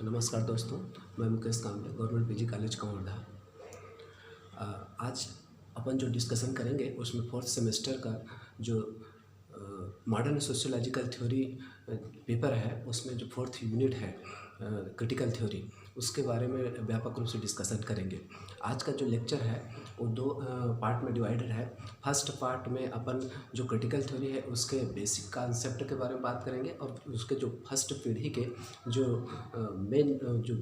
तो नमस्कार दोस्तों, मैं मुकेश कामले, गवर्नमेंट पीजी कॉलेज कवर्धा। आज अपन जो डिस्कशन करेंगे उसमें फोर्थ सेमेस्टर का जो मॉडर्न सोशियोलॉजिकल थ्योरी पेपर है, उसमें जो फोर्थ यूनिट है क्रिटिकल थ्योरी, उसके बारे में व्यापक रूप से डिस्कशन करेंगे। आज का जो लेक्चर है वो दो पार्ट में डिवाइडेड है। फर्स्ट पार्ट में अपन जो क्रिटिकल थ्योरी है उसके बेसिक कॉन्सेप्ट के बारे में बात करेंगे और उसके जो फर्स्ट पीढ़ी के जो मेन जो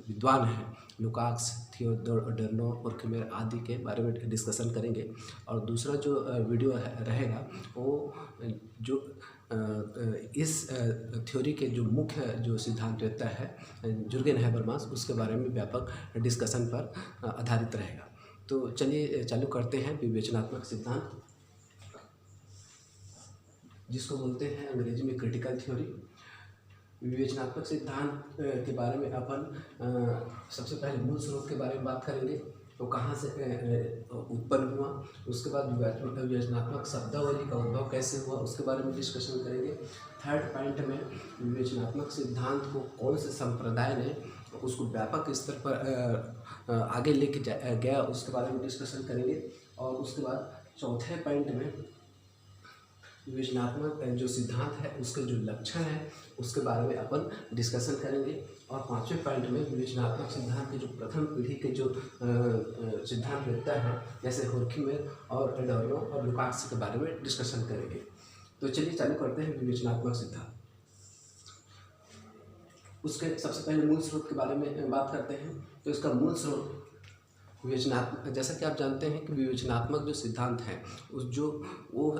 विद्वान हैं, लुकाक्स, थियोडोर और खिमेर आदि के बारे में डिस्कशन करेंगे। और दूसरा जो वीडियो रहेगा वो जो इस थ्योरी के जो मुख्य जो सिद्धांत रहता है जुर्गेन हैबरमास, उसके बारे में व्यापक डिस्कशन पर आधारित रहेगा। तो चलिए चालू करते हैं। विवेचनात्मक सिद्धांत, जिसको बोलते हैं अंग्रेजी में क्रिटिकल थ्योरी। विवेचनात्मक सिद्धांत के बारे में अपन सबसे पहले मूल स्रोत के बारे में बात करेंगे, तो कहाँ से उत्पन्न हुआ। उसके बाद विवेचनात्मक शब्दावली का उद्भव कैसे हुआ, उसके बारे में डिस्कशन करेंगे। थर्ड पॉइंट में विवेचनात्मक सिद्धांत को कौन से संप्रदाय ने उसको व्यापक स्तर पर आगे लेके गया, उसके बारे में डिस्कशन करेंगे। और उसके बाद चौथे पॉइंट में विवेचनात्मक जो सिद्धांत है उसके जो लक्षण है उसके बारे में अपन डिस्कशन करेंगे। और पांचवें पॉइंट में विवेचनात्मक सिद्धांत के जो प्रथम पीढ़ी के जो सिद्धांत रहता है, जैसे होर्खिमेर और एडॉर्नो और लुकाक्स के बारे में डिस्कशन करेंगे। तो चलिए चालू करते हैं विवेचनात्मक सिद्धांत। उसके सबसे पहले मूल स्रोत के बारे में बात करते हैं। तो इसका मूल स्रोत विवेचनात्मक, जैसा कि आप जानते हैं कि विवेचनात्मक जो सिद्धांत है उस जो वो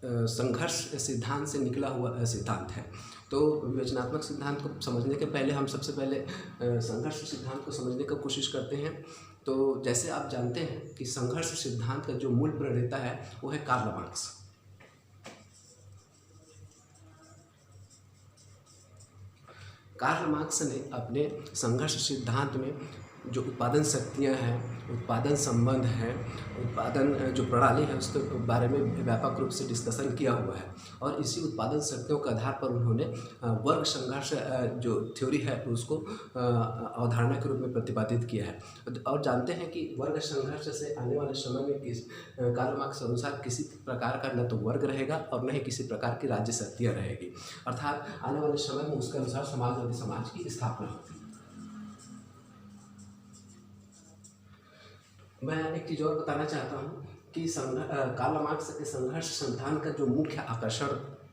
संघर्ष सिद्धांत से निकला हुआ सिद्धांत है। तो विवेचनात्मक सिद्धांत को समझने के पहले हम सबसे पहले संघर्ष सिद्धांत को समझने की कोशिश करते हैं। तो जैसे आप जानते हैं कि संघर्ष सिद्धांत का जो मूल प्रणेता है वो है कार्ल मार्क्स। कार्ल मार्क्स ने अपने संघर्ष सिद्धांत में जो उत्पादन शक्तियाँ हैं, उत्पादन संबंध हैं, उत्पादन जो प्रणाली है उसके बारे में व्यापक रूप से डिस्कशन किया हुआ है। और इसी उत्पादन शक्तियों के आधार पर उन्होंने वर्ग संघर्ष जो थ्योरी है उसको अवधारणा के रूप में प्रतिपादित किया है। और जानते हैं कि वर्ग संघर्ष से आने वाले समय में कार्ल मार्क्स के अनुसार किसी प्रकार का न तो वर्ग रहेगा और न ही किसी प्रकार की राज्य शक्तियाँ रहेगी, अर्थात आने वाले समय में उसके अनुसार समाजवादी समाज की स्थापना होगी। मैं एक चीज़ और बताना चाहता हूँ कि कार्ल मार्क्स के संघर्ष सिद्धांत का जो मुख्य आकर्षण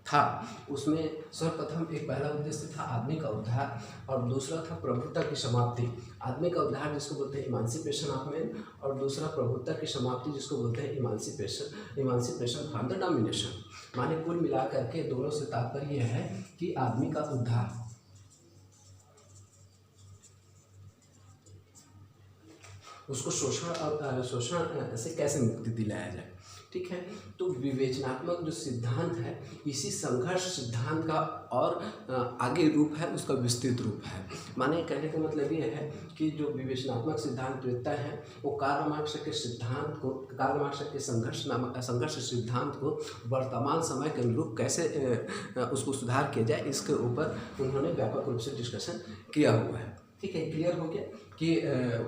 था उसमें सर्वप्रथम एक पहला उद्देश्य था आदमी का उद्धार और दूसरा था प्रभुत्व की समाप्ति। आदमी का उद्धार जिसको बोलते हैं इमांसिपेशन ऑफ मैन, और दूसरा प्रभुत्व की समाप्ति जिसको बोलते हैं इमांसिपेशन फ्रॉम द डोमिनेशन। माने कुल मिलाकर के दोनों से तात्पर्य यह है कि आदमी का उद्धार, उसको शोषण से कैसे मुक्ति दिलाया जाए। ठीक है, तो विवेचनात्मक जो सिद्धांत है इसी संघर्ष सिद्धांत का और आगे रूप है, उसका विस्तृत रूप है। माने कहने का मतलब ये है कि जो विवेचनात्मक सिद्धांत रहता है वो कार्ल मार्क्स के सिद्धांत को, कार्ल मार्क्स के संघर्ष सिद्धांत को वर्तमान समय के अनुरूप कैसे उसको सुधार किया जाए, इसके ऊपर उन्होंने व्यापक रूप से डिस्कशन किया हुआ है। ठीक है, क्लियर हो गया कि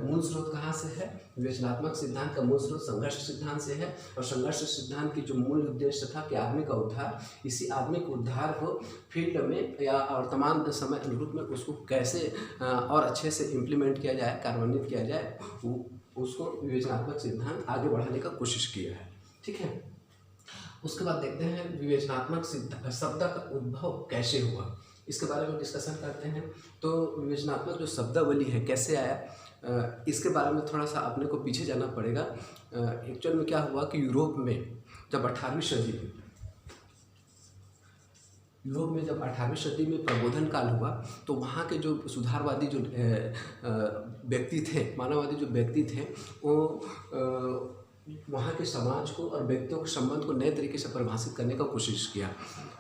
मूल स्रोत कहाँ से है। विवेचनात्मक सिद्धांत का मूल स्रोत संघर्ष सिद्धांत से है और संघर्ष सिद्धांत की जो मूल उद्देश्य था कि आदमी का उद्धार, इसी आदमी के उद्धार को फील्ड में या वर्तमान समय अनुरूप में उसको कैसे और अच्छे से इम्प्लीमेंट किया जाए, कार्यान्वित किया जाए, उसको विवेचनात्मक सिद्धांत आगे बढ़ाने का कोशिश किया है। ठीक है, उसके बाद देखते हैं विवेचनात्मक शब्द का उद्भव कैसे हुआ, इसके बारे में डिस्कशन करते हैं। तो विवेचनात्मक जो शब्दावली है कैसे आया, इसके बारे में थोड़ा सा अपने को पीछे जाना पड़ेगा। एक्चुअल में क्या हुआ कि यूरोप में जब 18वीं सदी में प्रबोधन काल हुआ तो वहाँ के जो सुधारवादी जो व्यक्ति थे, मानववादी जो व्यक्ति थे, वो वहाँ के समाज को और व्यक्तियों के संबंध को नए तरीके से परिभाषित करने का कोशिश किया।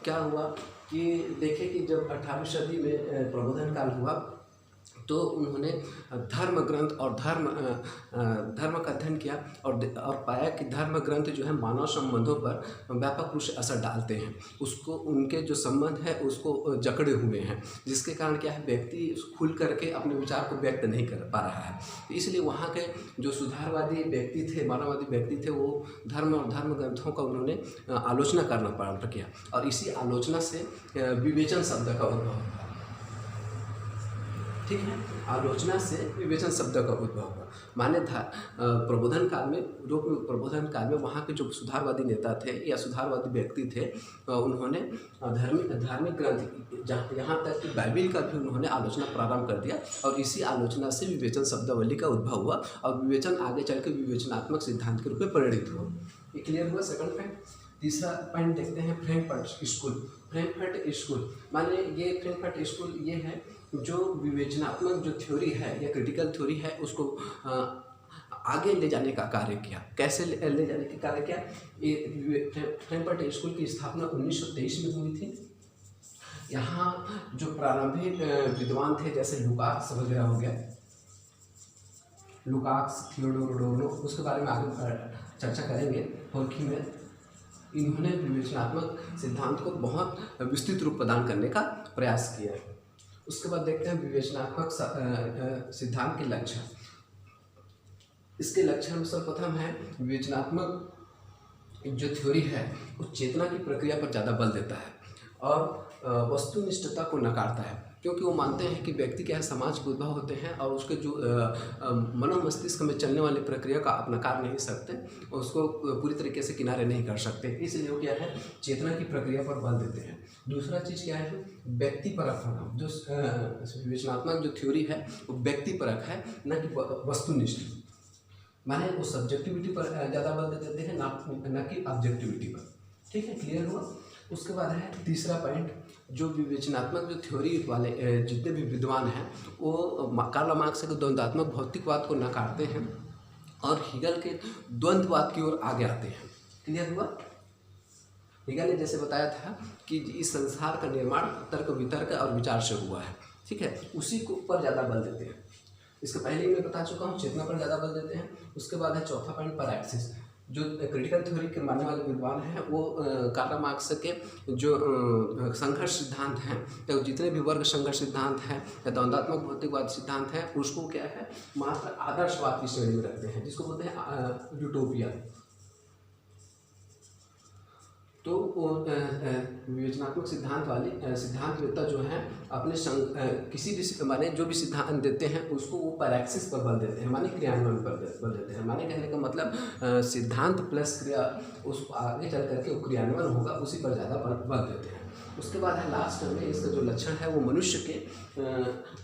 क्या हुआ कि देखें कि जब 18वीं सदी में प्रबोधन काल हुआ तो उन्होंने धर्म ग्रंथ और धर्म का अध्ययन किया और पाया कि धर्म ग्रंथ जो है मानव संबंधों पर व्यापक रूप से असर डालते हैं, उसको उनके जो संबंध है उसको जकड़े हुए हैं, जिसके कारण क्या है व्यक्ति खुल करके अपने विचार को व्यक्त नहीं कर पा रहा है। तो इसलिए वहाँ के जो सुधारवादी व्यक्ति थे, मानववादी व्यक्ति थे, वो धर्म और धर्म ग्रंथों का उन्होंने आलोचना करना प्रारंभ किया और इसी आलोचना से विवेचन शब्द का उद्भव हुआ। ठीक है, आलोचना से विवेचन शब्द का उद्भव हुआ। माने प्रबोधन काल में, यूरोप में प्रबोधन काल में वहाँ के जो सुधारवादी नेता थे या सुधारवादी व्यक्ति थे, उन्होंने धार्मिक ग्रंथ यहाँ तक कि बाइबिल का भी उन्होंने आलोचना प्रारंभ कर दिया और इसी आलोचना से विवेचन शब्दावली का उद्भव हुआ और विवेचन आगे चल के विवेचनात्मक सिद्धांत के रूप में परिणित हुआ। ये क्लियर हुआ सेकंड पॉइंट। तीसरा पॉइंट देखते हैं फ्रैंकफर्ट स्कूल। फ्रैंकफर्ट स्कूल माने ये फ्रैंकफर्ट स्कूल ये है जो विवेचनात्मक जो थ्योरी है या क्रिटिकल थ्योरी है उसको आगे ले जाने का कार्य किया। कैसे ले जाने का कार्य किया? ये फ्रैंकफर्ट स्कूल की स्थापना 1923 में हुई थी। यहाँ जो प्रारंभिक विद्वान थे जैसे लुकाक्स वगैरह हो गया, लुकाक्स, थियोडोर एडोर्नो, उसके बारे में आगे चर्चा करेंगे। होर्खी में इन्होंने विवेचनात्मक सिद्धांत को बहुत विस्तृत रूप प्रदान करने का प्रयास किया है। उसके बाद देखते हैं विवेचनात्मक सिद्धांत के लक्षण। इसके लक्षण में सर्वप्रथम है विवेचनात्मक जो थ्योरी है वो चेतना की प्रक्रिया पर ज़्यादा बल देता है और वस्तुनिष्ठता को नकारता है, क्योंकि वो मानते हैं कि व्यक्ति क्या है समाज के उद्भव होते हैं और उसके जो मनोमस्तिष्क में चलने वाली प्रक्रिया का आप नकार नहीं सकते, उसको पूरी तरीके से किनारे नहीं कर सकते, इसलिए वो क्या है चेतना की प्रक्रिया पर बल देते हैं। दूसरा चीज़ क्या है, व्यक्तिपरक होना। जो विवेचनात्मक जो थ्योरी है वो व्यक्तिपरक है, न कि वस्तुनिष्ठ। माने वो सब्जेक्टिविटी पर ज़्यादा बल देते हैं न कि ऑब्जेक्टिविटी पर। ठीक है, क्लियर हुआ। उसके बाद है तीसरा पॉइंट, जो विवेचनात्मक जो थ्योरी वाले जितने भी विद्वान हैं वो कार्ल मार्क्स के द्वंद्वात्मक भौतिकवाद को नकारते हैं और हीगल के द्वंद्ववाद की ओर आगे आते हैं। क्लियर हुआ। हीगल ने जैसे बताया था कि इस संसार का निर्माण तर्क वितर्क और विचार से हुआ है। ठीक है, उसी को ऊपर ज़्यादा बल देते हैं। इसके पहले ही मैं बता चुका हूँ, चेतना पर ज़्यादा बल देते हैं। उसके बाद है चौथा पॉइंट परैक्सिस। जो क्रिटिकल थ्योरी के मानने वाले विद्वान हैं वो कार्ल मार्क्स के जो संघर्ष सिद्धांत हैं या जितने भी वर्ग संघर्ष सिद्धांत हैं या द्वंद्वात्मक भौतिकवाद सिद्धांत हैं उसको क्या है मात्र आदर्शवाद की श्रेणी में रखते हैं, जिसको बोलते हैं यूटोपिया। तो विवेचनात्मक सिद्धांत वाले सिद्धांतवेत्ता जो हैं अपने किसी भी माने जो भी सिद्धांत देते हैं उसको वो परैक्सिस पर बल देते हैं, माने क्रियान्वयन पर बल देते हैं। माने कहने का मतलब सिद्धांत प्लस क्रिया उस आगे चल करके वो क्रियान्वयन होगा उसी पर ज़्यादा बल देते हैं। उसके बाद है लास्ट में इसका जो लक्षण है वो मनुष्य के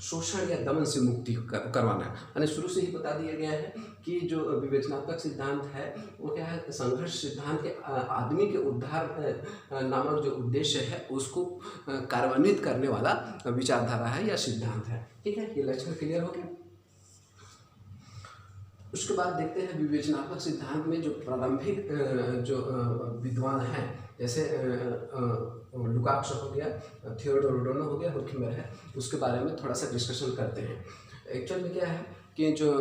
शोषण या दमन से मुक्ति करवाना है। यानी शुरू से ही बता दिया गया है कि जो विवेचनात्मक सिद्धांत है वो क्या है संघर्ष सिद्धांत के आदमी के उद्धार नामक जो उद्देश्य है उसको कार्यान्वित करने वाला विचारधारा है या सिद्धांत है। ठीक है, ये लक्षण क्लियर हो गया। उसके बाद देखते हैं विवेचनात्मक सिद्धांत में जो प्रारंभिक जो विद्वान हैं जैसे लुकाक्स हो गया, थियोडोर एडोर्नो हो गया, होर्खीमेर है, उसके बारे में थोड़ा सा डिस्कशन करते हैं। एक्चुअल में क्या है कि जो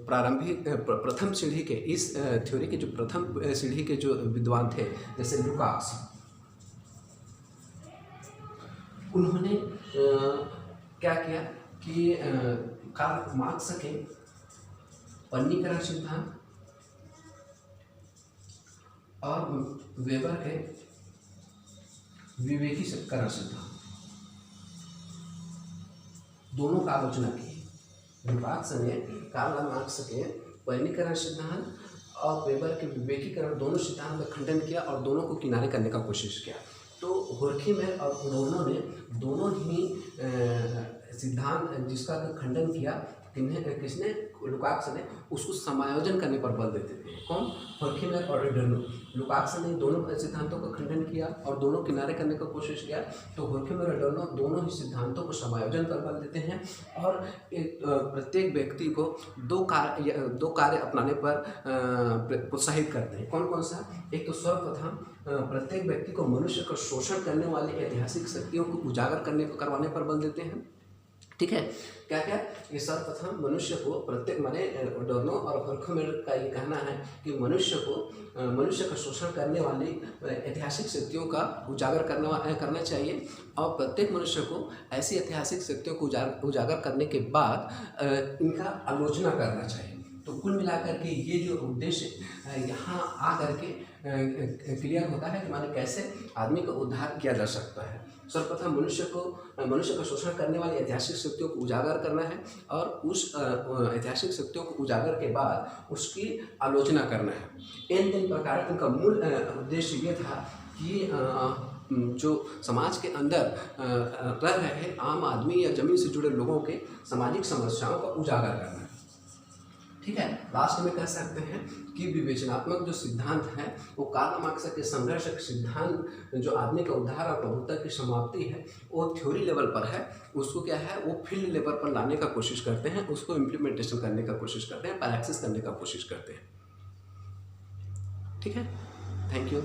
प्रारंभिक प्रथम सीढ़ी के इस थ्योरी के जो प्रथम सीढ़ी के जो विद्वान थे जैसे लुकाक्स, उन्होंने क्या किया कि कार्ल मार्क्स के वर्गीकरण सिद्धांत और वेबर के विवेकीकरण सिद्धांत दोनों का आलोचना की। लुकाक्स ने कार्ल मार्क्स के वर्गीकरण सिद्धांत और वेबर के विवेकीकरण दोनों सिद्धांत का खंडन किया और दोनों को किनारे करने का कोशिश किया। तो होर्खीमेर और एडोर्नो ने दोनों ही सिद्धांत जिसका खंडन किया, किसने लुकाक्स ने, उसको समायोजन करने पर बल देते थे। कौन? होर्खीमेर और एडोर्नो। लुकाक्स ने दोनों सिद्धांतों का खंडन किया और दोनों किनारे करने का कोशिश किया, तो होर्खीमेर और एडोर्नो दोनों ही सिद्धांतों को समायोजन कर बल देते हैं और प्रत्येक व्यक्ति को दो कार्य अपनाने पर प्रोत्साहित करते हैं। कौन कौन सा? एक तो सर्वप्रथम प्रत्येक व्यक्ति को मनुष्य का शोषण करने वाली ऐतिहासिक शक्तियों को उजागर करवाने पर बल देते हैं। ठीक है। क्या क्या ये सर्वप्रथम मनुष्य को प्रत्येक माने डोर्नो और होर्खमेर का ये कहना है कि मनुष्य का शोषण करने वाली ऐतिहासिक शक्तियों का उजागर करना चाहिए और प्रत्येक मनुष्य को ऐसी ऐतिहासिक शक्तियों को उजागर करने के बाद इनका आलोचना करना चाहिए। तो कुल मिलाकर के ये जो उद्देश्य यहाँ आ करके क्लियर होता है कि माने कैसे आदमी का उद्धार किया जा सकता है। सर्वप्रथम मनुष्य का शोषण करने वाली ऐतिहासिक शक्तियों को उजागर करना है और उस ऐतिहासिक शक्तियों को उजागर के बाद उसकी आलोचना करना है। इन तीन प्रकार का मूल उद्देश्य ये था कि जो समाज के अंदर रह रहे आम आदमी या जमीन से जुड़े लोगों के सामाजिक समस्याओं का उजागर करना है। ठीक है। लास्ट में कह सकते हैं कि विवेचनात्मक जो सिद्धांत है वो कार्ल मार्क्स के संघर्ष सिद्धांत जो आदमी का उद्धार और प्रभुत्व की समाप्ति है वो थ्योरी लेवल पर है, उसको क्या है वो फील्ड लेवल पर लाने का कोशिश करते हैं, उसको इम्प्लीमेंटेशन करने का कोशिश करते हैं, प्रैक्टिस करने का कोशिश करते हैं। ठीक है। Thank you.